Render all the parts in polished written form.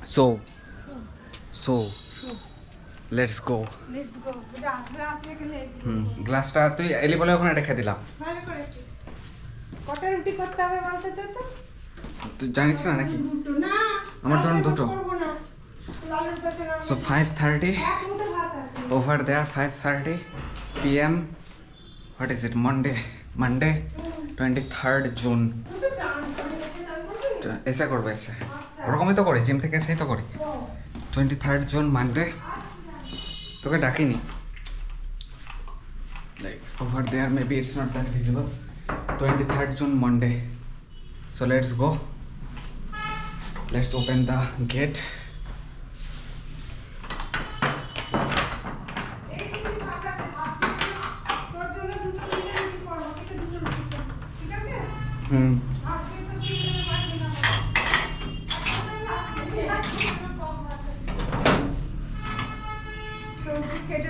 So let's go. গ্লাসটা তুই এলি বলে ওখানে রেখে দিলাম। কটা রুটি করতে হবে বলতে তো? তুই জানিস না নাকি? আমার ধরুন দুটো। So 5:30 over there, 5:30 p.m. What is it? Monday 23rd June. ऐसा করবে ऐसे ওরকমই তো করি, জিম থেকে এসেই তো করি। 23rd June Monday, তোকে ডাকিনি। Like over there maybe it's not that visible. 23rd June Monday. So let's go. Let's open the gate.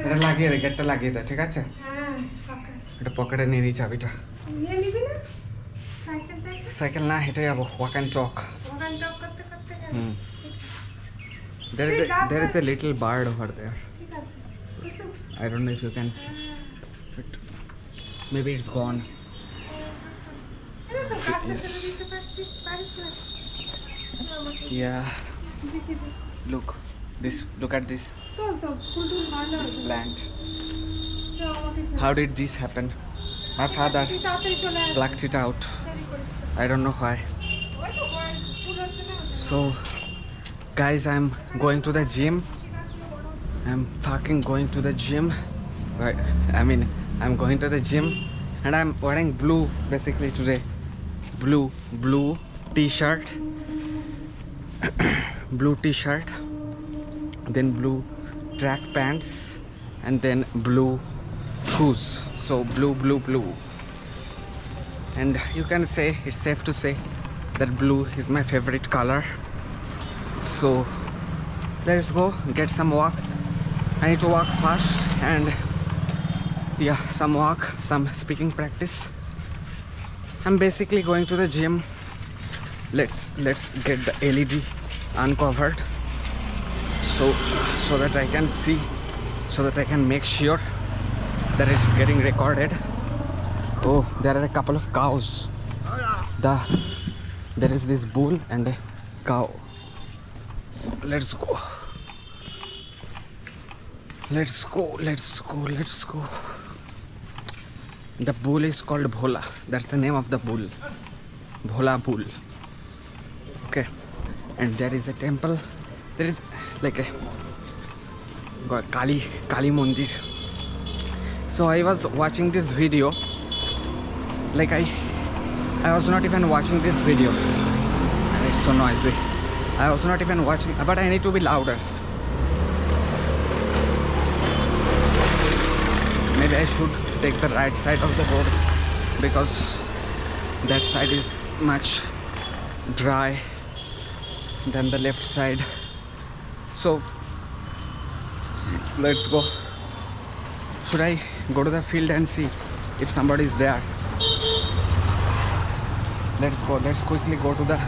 এটা লাগিয়ে দে, গেটটা লাগিয়ে দে, ঠিক আছে? এটা পকেটে নিয়ে নি চাবিটা। সাইকেল না, হেঁটে যাবো, walk and talk. There is a little bird over there. I don't know if you can see it. Maybe it's gone. Yes. Yeah. Look at this. This plant. How did this happen? My father plucked it out. I don't know why. So guys, I'm going to the gym. I'm fucking going to the gym. Right, I mean, I'm going to the gym and I'm wearing blue basically today. Blue t-shirt. Blue t-shirt, then blue track pants, and then blue shoes. So blue. And you can say, it's safe to say that blue is my favorite color. So let's go get some walk. I need to walk fast and yeah, some speaking practice. I'm basically going to the gym. Let's get the LED uncovered so that I can see, so that I can make sure that it's getting recorded. Oh, there are a couple of cows. There is this bull and a cow. So let's go. The bull is called Bhola. That's the name of the bull. Bhola bull. Okay. And there is a temple. There is like a Kali Mandir. So I was watching this video. Like I was not even watching this video. And it's so noisy. I was not even watching, but I need to be louder. Maybe I should take the right side of the road because that side is much dry than the left side. So let's go. Should I go to the field and see if somebody is there? Let's go. Let's quickly go to the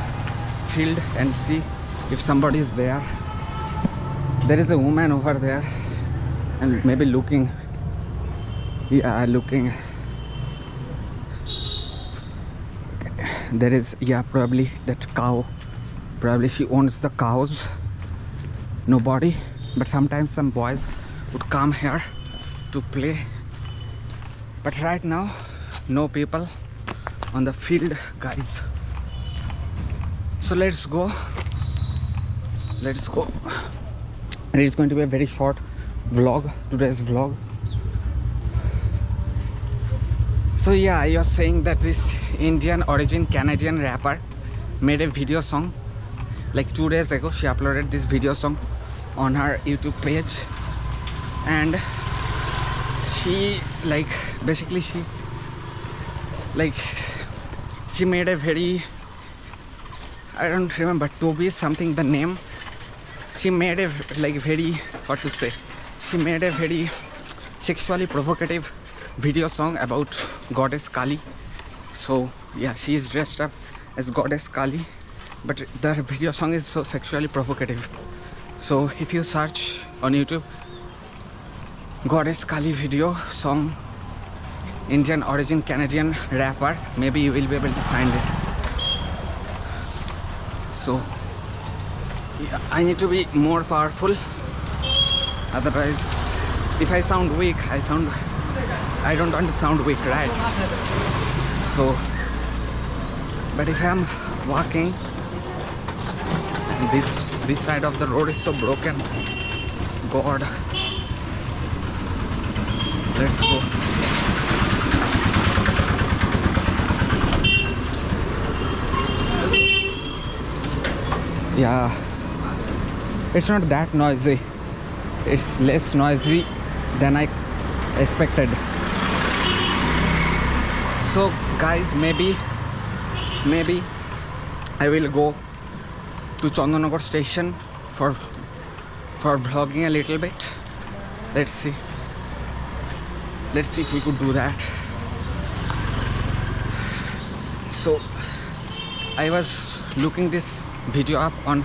field and see if somebody is there. There is a woman over there and maybe looking. Yeah, looking. There is, yeah, probably that cow. Probably she owns the cows. Nobody. But sometimes some boys would come here to play. But right now, no people on the field, guys. So let's go. And it's going to be a very short vlog, today's vlog. So yeah, I was saying that this Indian origin Canadian rapper made a video song like 2 days ago. She uploaded this video song on her YouTube page, and she basically she made a very, I don't remember, Toby something the name. She made a very, what to say, she made a very sexually provocative video song about goddess Kali. So yeah, she is dressed up as goddess Kali but the video song is so sexually provocative. So if you search on YouTube Goddess Kali video song, Indian origin Canadian rapper, maybe you will be able to find it. So yeah, I need to be more powerful, otherwise if I sound weak, I don't want to sound weak, right? So but if I'm walking, and this side of the road is so broken, God, let's go. Yeah, it's not that noisy. It's less noisy than I expected. So guys, maybe I will go to Chandanagar station for vlogging a little bit. Let's see if we could do that. So I was looking this video up on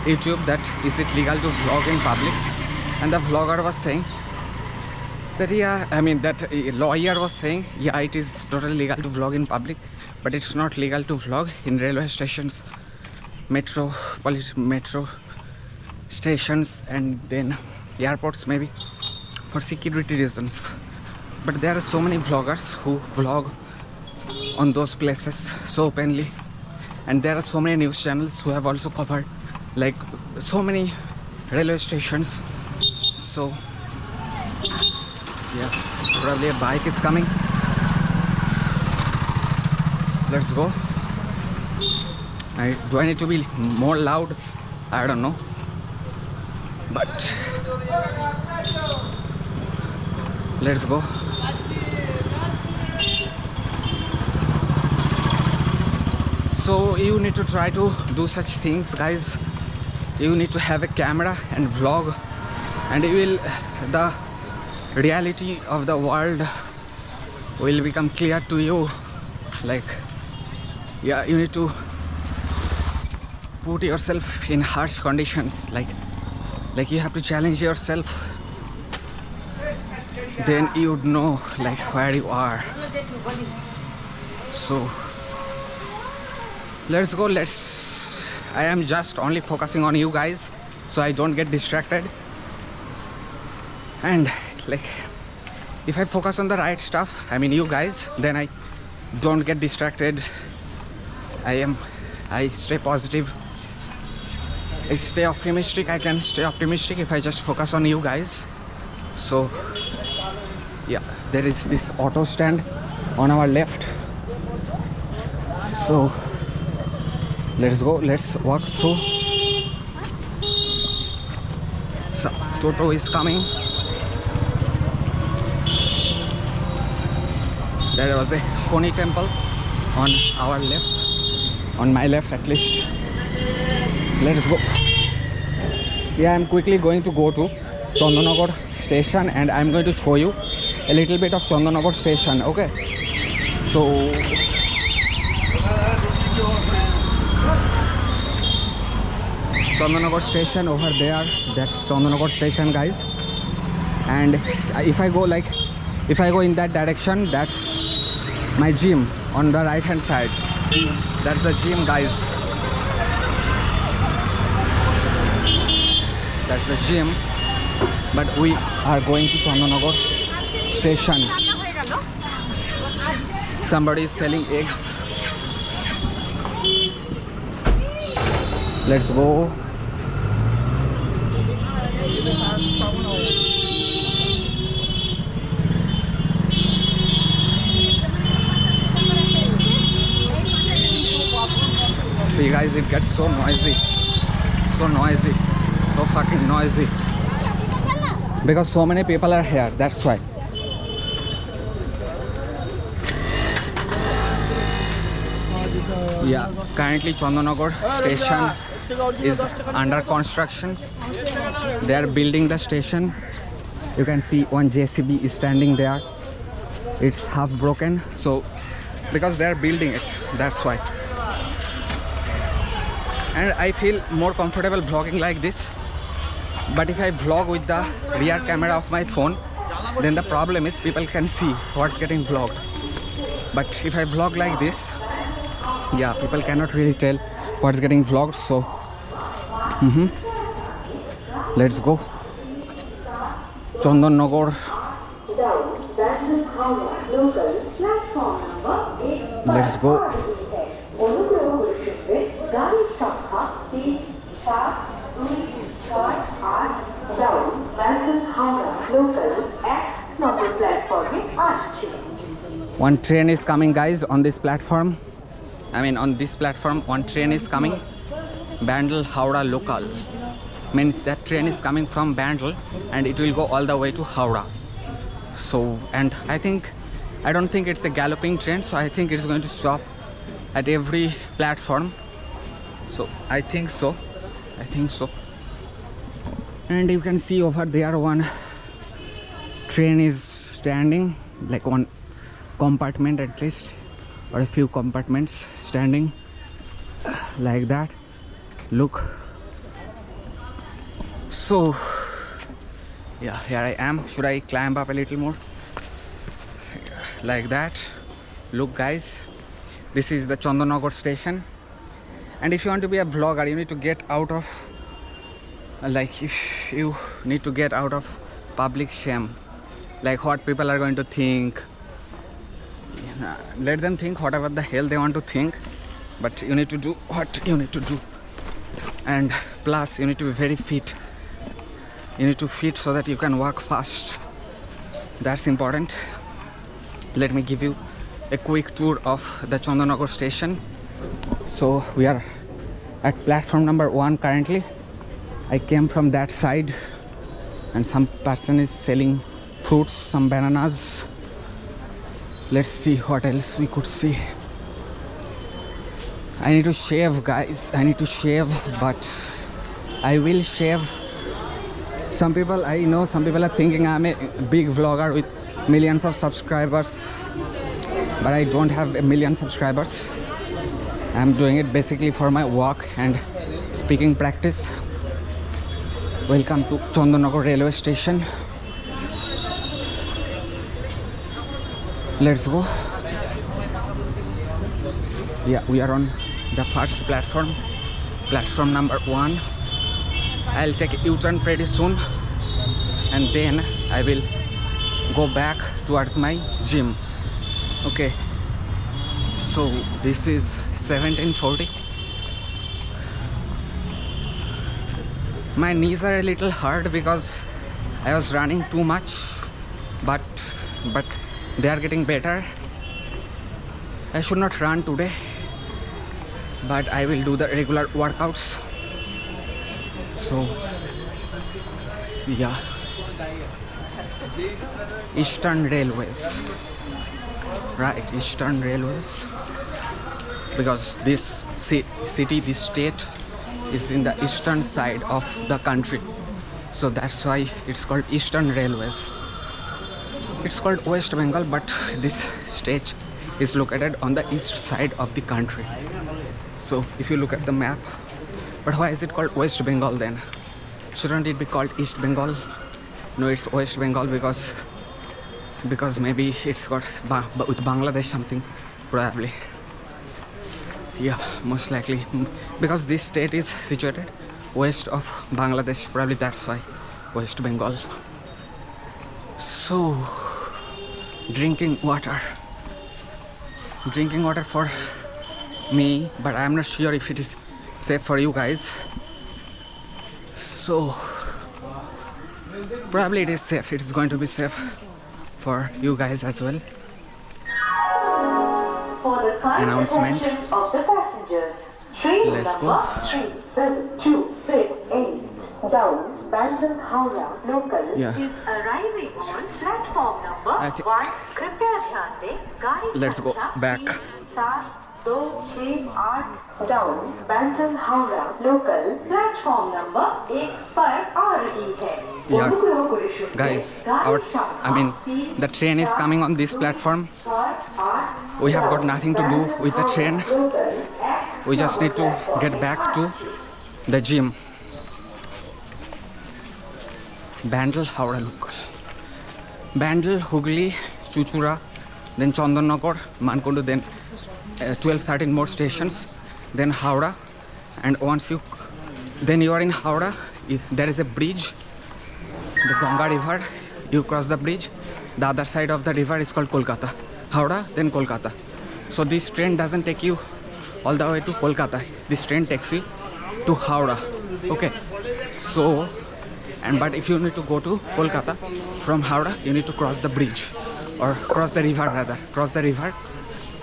YouTube, that is it legal to vlog in public, and the vlogger was saying that lawyer was saying, yeah, it is totally legal to vlog in public, but it's not legal to vlog in railway stations, metro stations, and then airports, maybe for security reasons. But there are so many vloggers who vlog on those places so openly, and there are so many news channels who have also covered like so many railway stations. So yeah, probably a bike is coming. Let's go. Do I need to be more loud? I don't know, but let's go. So you need to try to do such things, guys. You need to have a camera and vlog, and the reality of the world will become clear to you. Like, yeah, you need to put yourself in harsh conditions, like you have to challenge yourself, then you would know like where you are. So let's go. I am just only focusing on you guys so I don't get distracted, and like if I focus on the right stuff, I mean you guys, then I don't get distracted. I stay positive, I stay optimistic. I can stay optimistic if I just focus on you guys. So yeah, there is this auto stand on our left, so let's go, let's walk through. So Toto is coming. There was a Shoni temple on our left, on my left at least. Let's go. Yeah, I'm quickly going to go to Chandanagar station, and I'm going to show you a little bit of Chandanagar station. Okay, so Chandanagar station over there, that's Chandanagar station, guys. And if I go in that direction, that's my gym on the right hand side. That's the gym, guys. That's the gym. But we are going to Chandanagar station. Somebody is selling eggs. Let's go. See guys, it gets so noisy, so fucking noisy, because so many people are here, that's why. Yeah, currently Chandanagar station is under construction. They are building the station. You can see one JCB is standing there. It's half broken, so because they are building it, that's why. and I feel more comfortable vlogging like this. But if I vlog with the rear camera of my phone, then the problem is people can see what's getting vlogged. But if I vlog like this, yeah, people cannot really tell what's getting vlogged. So let's go. Chandanagar. Let's go. One train is coming, guys, on this platform. I mean, on this platform, one train is coming. Bandel Howrah local. Means that train is coming from Bandel and it will go all the way to Howrah. So, and I don't think it's a galloping train, so I think it's going to stop at every platform. So I think so. And you can see over there one train is standing, like one compartment at least, or a few compartments standing like that. Look. So yeah, here I am. Should I climb up a little more? Like that. Look, guys, this is the Chandanagar station. And if you want to be a vlogger, you need to get out of public shame, like what people are going to think. Let them think whatever the hell they want to think, but you need to do what you need to do. And plus, you need to be very fit. You need to fit so that you can walk fast. That's important. Let me give you a quick tour of the Chandanagar station. So we are at platform number 1 currently. I came from that side and some person is selling fruits, some bananas. Let's see what else we could see. I need to shave, guys. I need to shave, but I will shave. I know some people are thinking I'm a big vlogger with millions of subscribers, but I don't have a million subscribers. I'm doing it basically for my work and speaking practice. Welcome to Chandanagar railway station. Let's go. Yeah, we are on the first platform, platform number 1. I'll take a U-turn pretty soon and then I will go back towards my gym. Okay, so this is 1740. My knees are a little hurt because I was running too much, but they are getting better. I should not run today, but I will do the regular workouts. So yeah, Eastern Railways, right? Eastern Railways, because this city, this state is in the eastern side of the country, so that's why it's called Eastern Railways. It's called West Bengal, but this state is located on the east side of the country. So if you look at the map, but why is it called West Bengal then? Shouldn't it be called East Bengal? No, it's West Bengal because maybe it's got with Bangladesh something, probably. Yeah, most likely, because this state is situated west of Bangladesh, probably that's why West Bengal. So drinking water for me, but I'm not sure if it is safe for you guys. So probably it is safe. It is going to be safe for you guys as well. For the kind Announcement. attention of the passengers, train Let's number go. 37268 down Bandel Howrah local Yeah. is arriving on platform number I thi- 1. कृपया ध्यान दें, गाड़ी Let's go संख्या back. 3728 down Bandel Howrah local platform number 1 पर आ रही है. Yeah. অনুগ্রহ করে শুনবেন, Guys, গাড়ির সংখ্যা the train is coming on this platform. We have got nothing to do with the train. we just need to get back to the gym. Bandel, Howrah local. Bandel, Hooghly, Chuchura, then Chandannagar, Mankundu, then 12-13 more stations, then Howrah. And once you are in Howrah, there is a bridge, the Ganga river. You cross the bridge. The other side of the river is called Kolkata. Howrah, then Kolkata. So this train doesn't take you all the way to Kolkata. This train takes you to Howrah. Okay. So, but if you need to go to Kolkata from Howrah, you need to cross the bridge, or cross the river rather. Cross the river,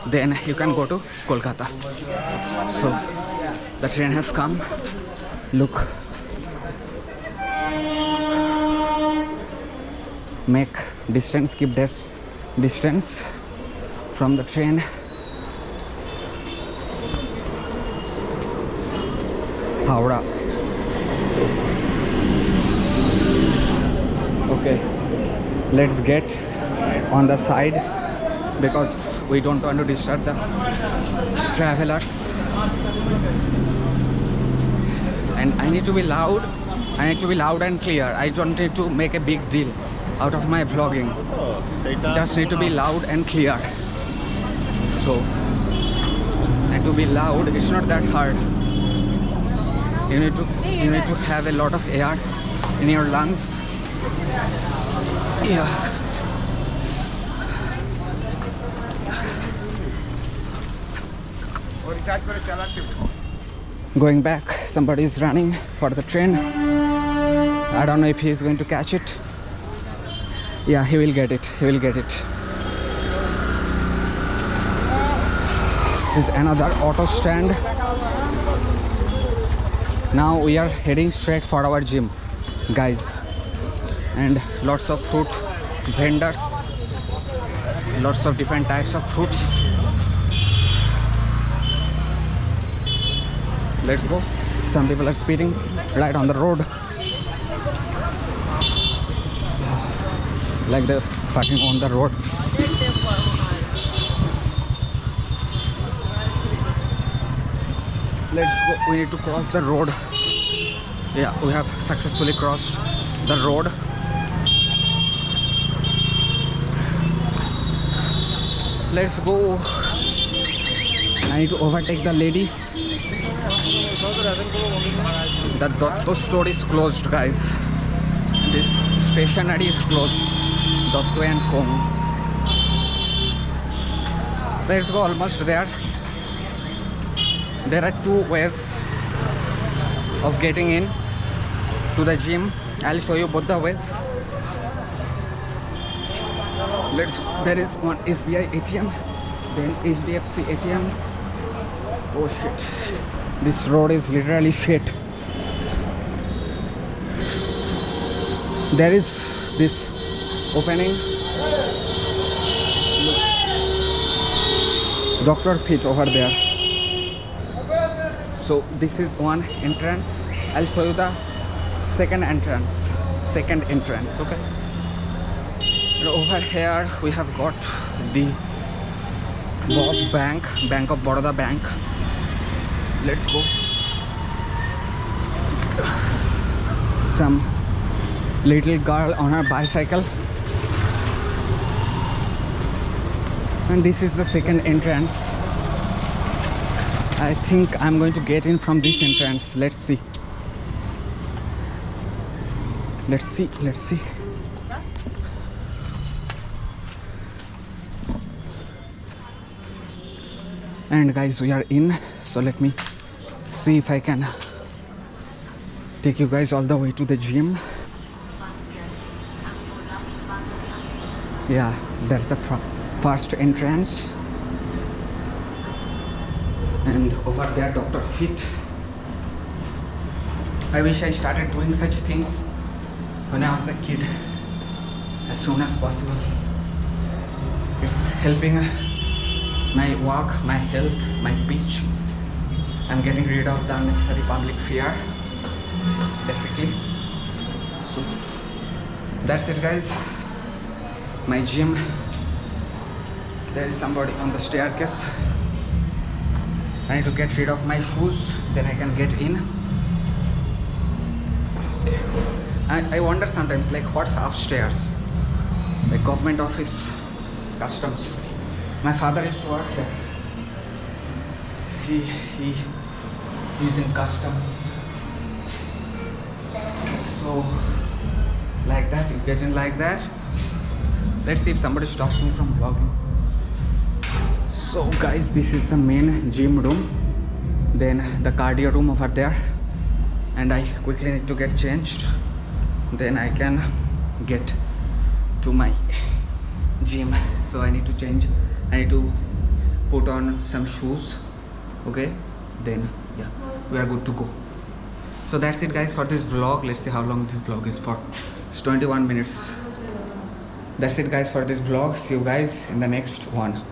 then you can go to Kolkata. So the train has come. Look. Make distance, keep this distance from the train. Howrah. Okay, let's get on the side because we don't want to disturb the travelers. And I need to be loud. I need to be loud and clear. I don't need to make a big deal out of my vlogging. Just need to be loud and clear. So, and to be loud, it's not that hard. You need to have a lot of air in your lungs. Yeah. Going back, somebody is running for the train. I don't know if he is going to catch it. Yeah, he will get it. He will get it. This is another auto stand. Now we are heading straight for our gym, guys. And lots of fruit vendors, lots of different types of fruits. Let's go. Some people are speeding right on the road, like they're fucking on the road. Let's go. We need to cross the road. Yeah, we have successfully crossed the road. Let's go. I need to overtake the lady. The Dotto store is closed, guys. This stationery is closed. Dotto and Kong. Let's go, almost there. There are two ways of getting in to the gym. I'll show you both the ways. There is one SBI ATM, then HDFC ATM. Oh shit. This road is literally shit. There is this opening. Look. Dr. Fit over there. So this is one entrance. I'll show you the second entrance. Okay. And over here we have got the Bob Bank of Baroda Bank. Let's go. Some little girl on her bicycle. And this is the second entrance. I think I'm going to get in from this entrance. Let's see. And guys, we are in. So let me see if I can take you guys all the way to the gym. Yeah, that's the first entrance. And over there, Dr. Fit. I wish I started doing such things when I was a kid, as soon as possible. It's helping my walk, my health, my speech. I'm getting rid of the unnecessary public fear, basically. So that's it, guys. My gym. There is somebody on the staircase. I need to get rid of my shoes, then I can get in. I wonder sometimes, like, what's upstairs? Like government office, customs. My father used to work there. He's in customs. So like that, you get in like that. Let's see if somebody stops me from vlogging. So guys, this is the main gym room, then the cardio room over there, and I quickly need to get changed, then I can get to my gym. So I need to change, I need to put on some shoes, okay, then yeah, we are good to go. So that's it guys for this vlog. Let's see how long this vlog is for. It's 21 minutes. That's it guys for this vlog. See you guys in the next one.